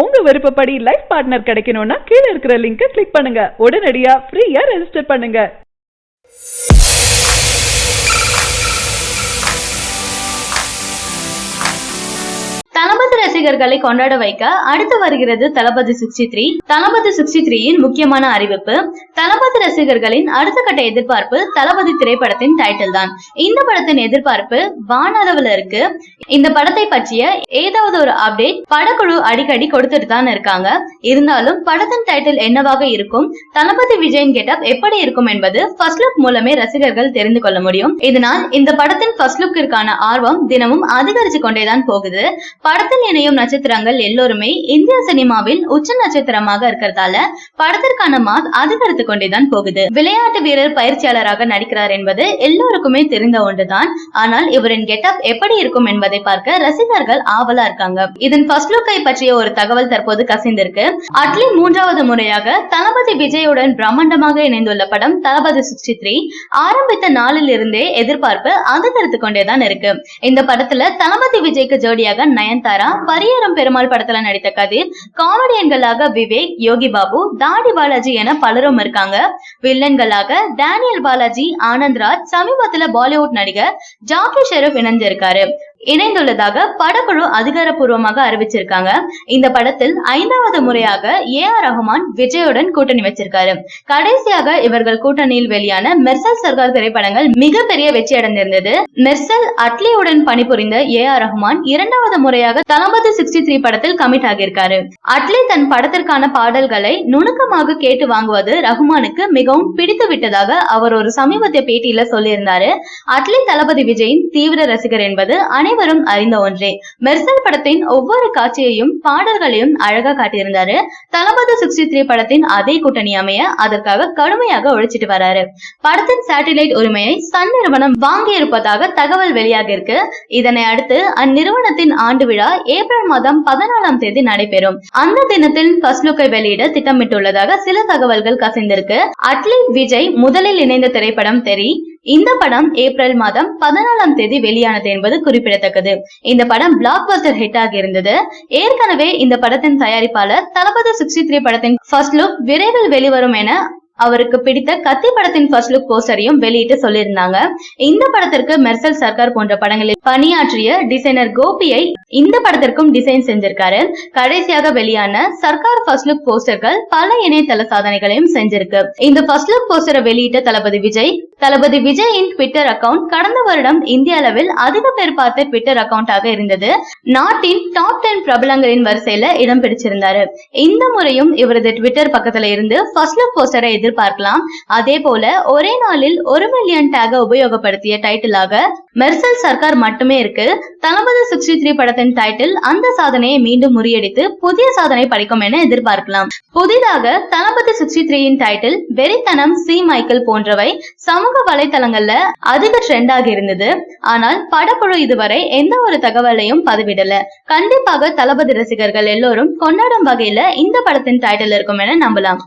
உங்க விருப்பப்படி life partner கிடைக்கணும்னா கீழே இருக்கிற லிங்கை கிளிக் பண்ணுங்க. உடனடியா ஃப்ரீயா ரெஜிஸ்டர் பண்ணுங்க. தளபதி ரசிகர்களை கொண்டாட வைக்க அடுத்து வருகிறது தளபதி 63. தளபதி 63 முக்கியமான அறிவிப்பு. தளபதி ரசிகர்களின் அடுத்த கட்ட எதிர்பார்ப்பு தளபதி திரைப்படத்தின் டைட்டில் தான். இந்த படத்தின் எதிர்பார்ப்பு வானளவுல இருக்கு. இந்த படத்தை பற்றிய ஏதாவது ஒரு அப்டேட் படக்குழு அடிக்கடி கொடுத்துட்டு தான் இருக்காங்க. இருந்தாலும் படத்தின் டைட்டில் என்னவாக இருக்கும், தளபதி விஜயின் கெட்டப் எப்படி இருக்கும் என்பது ஃபர்ஸ்ட் லுக் மூலமே ரசிகர்கள் தெரிந்து கொள்ள முடியும். இதனால் இந்த படத்தின் ஃபர்ஸ்ட் லுக்கிற்கான ஆர்வம் தினமும் அதிகரிச்சு கொண்டேதான் போகுது. படத்தில் இணையும் நட்சத்திரங்கள் எல்லோருமே இந்திய சினிமாவில் உச்ச நட்சத்திரமாக இருக்கிறதால படத்திற்கான மாஸ் அதிகரித்து கொண்டேதான் போகுது. விளையாட்டு வீரர் பயிற்சியாளராக நடிக்கிறார் என்பது எல்லோருக்குமே தெரிந்த ஒன்றுதான். ஆனால் இவரின் கெட்டப் எப்படி இருக்கும் என்பதை பார்க்க ரசிகர்கள் ஆவலா இருக்காங்க. இதன் ஃபர்ஸ்ட் லுக்கை பற்றிய ஒரு தகவல் தற்போது கசிந்திருக்கு. அட்லி 3வது முறையாக தளபதி விஜயுடன் பிரம்மாண்டமாக இணைந்துள்ள படம் தளபதி 63. ஆரம்பித்த நாளில் இருந்தே எதிர்பார்ப்பு அதிகரித்து கொண்டேதான் இருக்கு. இந்த படத்துல தளபதி விஜய்க்கு ஜோடியாக நயன்தாரா, பரியேறும் பெருமாள் படத்துல நடித்த கதிர், காமெடியன்களாக விவேக், யோகி பாபு, தாடி பாலாஜி என பலரும் இருக்காங்க. வில்லன்களாக டேனியல் பாலாஜி, ஆனந்த்ராஜ், சமீபத்துல பாலிவுட் நடிகர் ஜாக்கி ஷெரீப் இணைந்துள்ளதாக படக்குழு அதிகாரப்பூர்வமாக அறிவிச்சிருக்காங்க. இந்த படத்தில் 5வது முறையாக AR ரஹ்மான் விஜயுடன் கூட்டணி வச்சிருக்காரு. கடைசியாக இவர்கள் கூட்டணியில் வெளியான மெர்சல் சர்கார் திரைப்படங்கள் மிகப்பெரிய வெற்றி அடைந்திருந்தது. மெர்சல் அட்லியுடன் பணிபுரிந்த AR ரஹ்மான் 2வது முறையாக தளபதி 63 படத்தில் கமிட் ஆகியிருக்காரு. அட்லி தன் படத்திற்கான பாடல்களை நுணுக்கமாக கேட்டு வாங்குவது ரஹ்மானுக்கு மிகவும் பிடித்து விட்டதாக அவர் ஒரு சமீபத்திய பேட்டியில சொல்லியிருந்தாரு. அட்லி தளபதி விஜயின் தீவிர ரசிகர் என்பது அனைவரும் அறிந்த ஒன்றே. மெர்சல் படத்தின் ஒவ்வொரு காட்சியையும் பாடல்களையும் அழகா காட்டியிருந்தாரு. தளபதி 63 படத்தின் அதே கூட்டணி அமைய அதற்காக கடுமையாக உழைச்சிட்டு வராரு. படத்தின் சேட்டிலைட் உரிமையை சன் நிறுவனம் வாங்கி இருப்பதாக தகவல் வெளியாக இருக்கு. இதனை அடுத்து அந்நிறுவனத்தின் ஆண்டு விழா ஏப்ரல் மாதம் 14ஆம் தேதி நடைபெறும். அந்த தினத்தில் ஃபர்ஸ்ட் லுக்கை வெளியிட திட்டமிட்டுள்ளதாக சில தகவல்கள் கசிந்திருக்கு. அட்லி விஜய் முதலில் இணைந்த திரைப்படம் தெரி. இந்த படம் ஏப்ரல் மாதம் 14ஆம் தேதி வெளியானது என்பது குறிப்பிடத்தக்கது. இந்த படம் பிளாக் பஸ்டர் ஹிட் ஆகி இருந்தது. ஏற்கனவே இந்த படத்தின் தயாரிப்பாளர் தளபதி 63 படத்தின் ஃபர்ஸ்ட் லுக் விரைவில் வெளிவரும் என அவருக்கு பிடித்த கத்தி படத்தின் ஃபர்ஸ்ட் லுக் போஸ்டரையும் வெளியிட்டு சொல்லியிருந்தாங்க. இந்த படத்திற்கு மெர்சல் சர்க்கார் போன்ற படங்களில் பணியாற்றிய டிசைனர் கோபியை இந்த படத்திற்கும் டிசைன் செஞ்சிருக்காரு. கடைசியாக வெளியான சர்க்கார் ஃபர்ஸ்ட் லுக் போஸ்டர்கள் பல இணையதள சாதனைகளையும் செஞ்சிருக்கு. இந்த ஃபர்ஸ்ட் லுக் போஸ்டரை வெளியிட்ட தளபதி விஜயின் ட்விட்டர் அக்கவுண்ட் கடந்த வருடம் இந்திய அளவில் அதிக பேர் பார்த்த ட்விட்டர் அக்கவுண்டாக இருந்தது. நாட்டின் டாப் 10 பிரபலங்களின் வரிசையில இடம் பிடிச்சிருந்தாரு. இந்த முறையும் இவரது ட்விட்டர் பக்கத்துல இருந்து ஃபர்ஸ்ட் லுக் போஸ்டரை எதிர்பார்க்கலாம். அதே போல ஒரே நாளில் 1 மில்லியன் டேக உபயோகப்படுத்திய டைட்டிலாக மெர்சல் சர்க்கார் மட்டுமே இருக்கு. தளபதி 63 படத்தின் டைட்டில் அந்த சாதனையை மீண்டும் முறியடித்து புதிய சாதனை படைக்கும் என எதிர்பார்க்கலாம். புதிதாக தளபதி 63 டைட்டில் வெறித்தனம், சி மைக்கேல் போன்றவை சமூக வலைதளங்கள்ல அதிக ட்ரெண்ட் ஆகி இருந்தது. ஆனால் படக்குழு இதுவரை எந்த ஒரு தகவலையும் பதிவிடல. கண்டிப்பாக தளபதி ரசிகர்கள் எல்லோரும் கொண்டாடும் வகையில இந்த படத்தின் டைட்டில் இருக்கும் என நம்பலாம்.